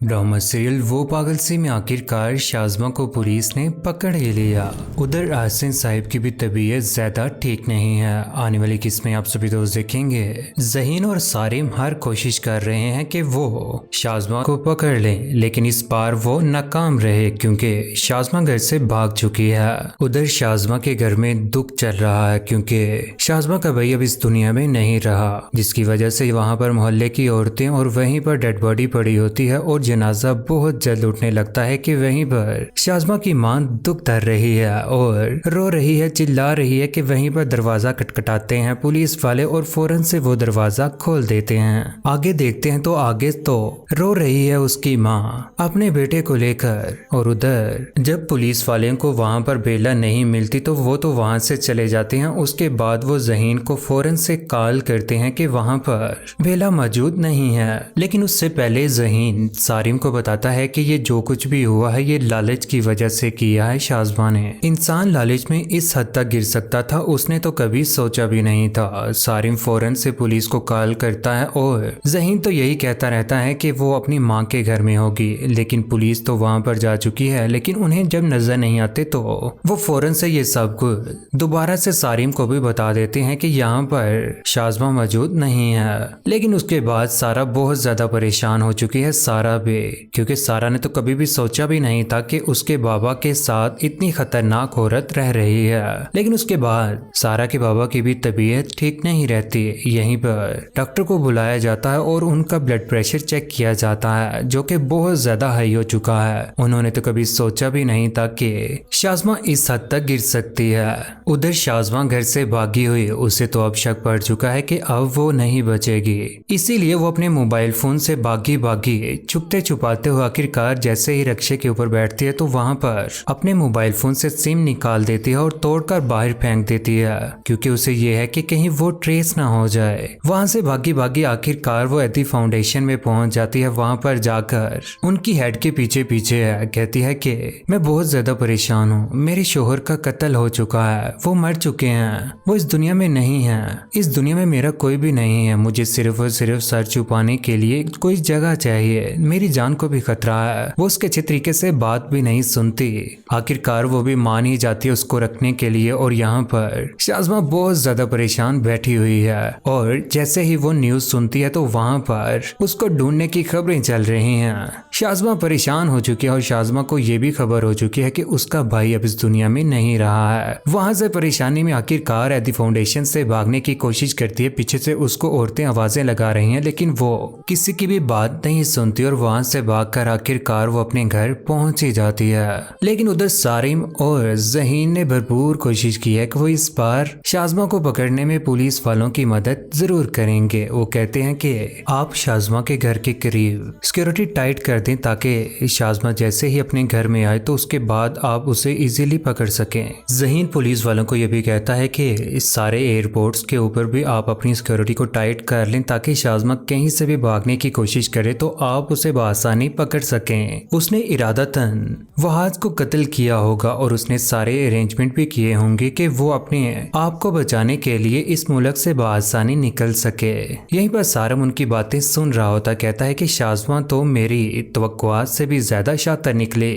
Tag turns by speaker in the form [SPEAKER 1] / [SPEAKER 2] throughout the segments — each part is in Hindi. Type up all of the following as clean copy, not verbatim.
[SPEAKER 1] ड्रामा सीरियल वो पागल सी में आखिरकार शाज़मा को पुलिस ने पकड़ ही लिया। उधर आसिन साहिब की भी तबीयत ज्यादा ठीक नहीं है। आने वाली किस्में आप सभी दोस्त देखेंगे। ज़हीन और सारिम हर कोशिश कर रहे हैं कि वो शाज़मा को पकड़ लें, लेकिन इस बार वो नाकाम रहे क्योंकि शाज़मा घर से भाग चुकी है। उधर शाज़मा के घर में दुख चल रहा है क्योंकि शाज़मा का भाई अब इस दुनिया में नहीं रहा, जिसकी वजह से वहाँ पर मोहल्ले की औरतें और वहीं पर डेड बॉडी पड़ी होती है और जनाजा बहुत जल्द उठने लगता है कि वहीं पर शाज़मा की मां दुख धर रही है और रो रही है, चिल्ला रही है कि वहीं पर दरवाजा खटखटाते हैं पुलिस वाले और फौरन से वो दरवाजा खोल देते हैं। आगे देखते हैं तो आगे तो रो रही है उसकी मां अपने बेटे को लेकर। और उधर जब पुलिस वाले को वहां पर बेला नहीं मिलती तो वो तो वहां से चले जाते हैं। उसके बाद वो ज़हीन को फौरन से कॉल करते हैं कि वहां पर बेला मौजूद नहीं है, लेकिन उससे पहले ज़हीन सारिम को बताता है कि ये जो कुछ भी हुआ है ये लालच की वजह से किया है शाज़मा ने। इंसान लालच में इस हद तक गिर सकता था उसने तो कभी सोचा भी नहीं था। सारिम फौरन से पुलिस को कॉल करता है और ज़हीन तो यही कहता रहता है कि वो अपनी माँ के घर में होगी, लेकिन पुलिस तो वहां पर जा चुकी है। लेकिन उन्हें जब नजर नहीं आते तो वो फौरन से ये सब कुछ दोबारा से सारिम को भी बता देते हैं कि यहाँ पर शाज़मा मौजूद नहीं है। लेकिन उसके बाद सारा बहुत ज्यादा परेशान हो चुकी है, सारा भी, क्योंकि सारा ने तो कभी भी सोचा भी नहीं था कि उसके बाबा के साथ इतनी खतरनाक औरत रह रही है। लेकिन उसके बाद सारा के बाबा की भी तबीयत ठीक नहीं रहती। यहीं पर डॉक्टर को बुलाया जाता है और उनका ब्लड प्रेशर चेक किया जाता है जो कि बहुत ज्यादा हाई हो चुका है। उन्होंने तो कभी सोचा भी नहीं था कि शाज़मा इस हद तक गिर सकती है। उधर शाज़मा घर से भागी हुई, उसे तो अब शक पड़ चुका है कि अब वो नहीं बचेगी, इसीलिए वो अपने मोबाइल फोन से भागी भागी छुपते छुपाते हुए आखिरकार जैसे ही रिक्शे के ऊपर बैठती है तो वहां पर अपने मोबाइल फोन से सिम निकाल देती है और तोड़कर बाहर फेंक देती है, क्योंकि उसे ये है कि कहीं वो ट्रेस ना हो जाए। वहां से भागी भागी आखिरकार वो एती फाउंडेशन में पहुंच जाती है। वहां पर जाकर उनकी हेड के पीछे पीछे है, कहती है कि मैं बहुत ज्यादा परेशान हूँ, मेरे शोहर का कत्ल हो चुका है, वो मर चुके हैं, वो इस दुनिया में नहीं है, इस दुनिया में मेरा कोई भी नहीं है, मुझे सिर्फ और सिर्फ सर छुपाने के लिए कोई जगह चाहिए, मेरी जान को भी खतरा है। वो उसके अच्छे तरीके से बात भी नहीं सुनती। आखिरकार वो भी मान ही जाती है उसको रखने के लिए। और यहाँ पर शाज़मा बहुत ज्यादा परेशान बैठी हुई है और जैसे ही वो न्यूज सुनती है तो वहां पर उसको ढूंढने की खबरें चल रही हैं। शाज़मा परेशान हो चुकी है और शाज़मा को ये भी खबर हो चुकी है कि उसका भाई अब इस दुनिया में नहीं रहा है। वहां से परेशानी में आखिरकार एदी फाउंडेशन से भागने की कोशिश करती है। पीछे से उसको औरतें आवाजें लगा रही हैं, लेकिन वो किसी की भी बात नहीं सुनती और वहां से भागकर आखिरकार वो अपने घर पहुंच ही जाती है। लेकिन उधर सारिम और ज़हीन ने भरपूर कोशिश की है कि वो इस बार शाज़मा को पकड़ने में पुलिस वालों की मदद जरूर करेंगे। वो कहते हैं कि आप शाज़मा के घर के करीब सिक्योरिटी टाइट कर दें ताकि शाज़मा जैसे ही अपने घर में आए तो उसके बाद आप उसे इजीली पकड़ सकें। ज़हीन पुलिस वालों को यह भी कहता है कि इस सारे एयरपोर्ट्स के ऊपर भी आप अपनी सिक्योरिटी को टाइट कर लें ताकि शाज़मा कहीं से भी भागने की कोशिश करे तो आप उसे बआसानी पकड़ सकें। उसने इरादतन वहाज को कत्ल किया होगा और उसने सारे अरेंजमेंट भी किए होंगे कि वो अपने आप को बचाने के लिए इस मुल्क से बआसानी निकल सके। यहीं पर सारम उनकी बातें सुन रहा होता, कहता है कि शाज़मा तो मेरी तवक्कुआत से भी ज्यादा शातिर निकले।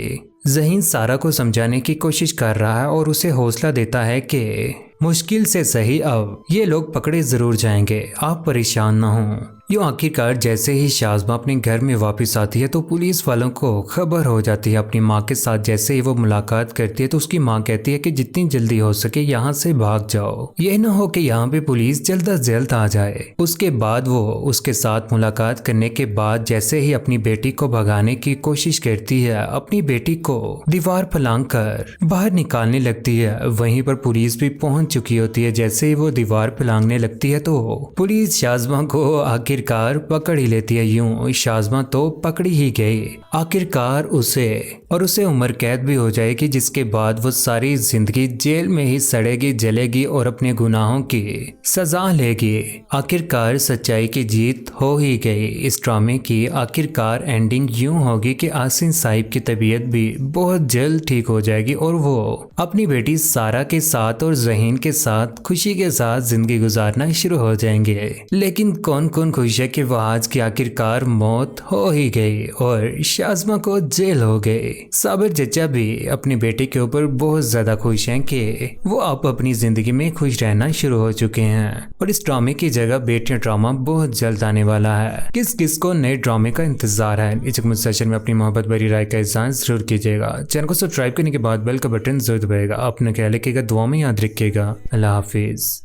[SPEAKER 1] ज़हीन सारा को समझाने की कोशिश कर रहा है और उसे हौसला देता है कि मुश्किल से सही अब ये लोग पकड़े जरूर जाएंगे, आप परेशान ना हो। यूं आखिरकार जैसे ही शाज़मा अपने घर में वापस आती है तो पुलिस वालों को खबर हो जाती है अपनी माँ के साथ। जैसे ही वो मुलाकात करती है तो उसकी माँ कहती है कि जितनी जल्दी हो सके यहाँ से भाग जाओ, ये ना हो कि यहाँ पे पुलिस जल्द अज जल्द आ जाए। उसके बाद वो उसके साथ मुलाकात करने के बाद जैसे ही अपनी बेटी को भगाने की कोशिश करती है, अपनी बेटी को दीवार फलांग कर बाहर निकालने लगती है। वहीं पर पुलिस भी पहुंच चुकी होती है। जैसे ही वो दीवार फलांगने लगती है तो पुलिस शाज़मा को आखिरकार पकड़ ही लेती है। यूं शाज़मा तो पकड़ी ही गई आखिरकार उसे उम्र कैद भी हो जाएगी, जिसके बाद वो सारी जिंदगी जेल में ही सड़ेगी जलेगी और अपने गुनाहों की सजा लेगी। आखिरकार सच्चाई की जीत हो ही गई। इस ड्रामे की आखिरकार एंडिंग यूं होगी कि आसिन साहिब की तबीयत भी बहुत जल्द ठीक हो जाएगी और वो अपनी बेटी सारा के साथ और ज़हीन के साथ खुशी के साथ जिंदगी गुजारना शुरू हो जाएंगे। लेकिन कौन कौन खुश है कि वो आज की आखिरकार मौत हो ही गई और शाज़मा को जेल हो गई। साबिर चचा भी अपनी बेटे के ऊपर बहुत ज्यादा खुश हैं कि वो अब अपनी जिंदगी में खुश रहना शुरू हो चुके हैं और इस ड्रामे की जगह बेटियां ड्रामा बहुत जल्द आने वाला है। किस किस को नए ड्रामे का इंतजार है, इस कमेंट सेक्शन में अपनी मोहब्बत भरी राय का इज़हार जरूर कीजिएगा। चैनल को सब्सक्राइब करने के बाद बेल का बटन जरूर दबाएगा। अपना ख्याल रखिएगा, दुआ में याद रखिएगा। अल्लाह हाफिज।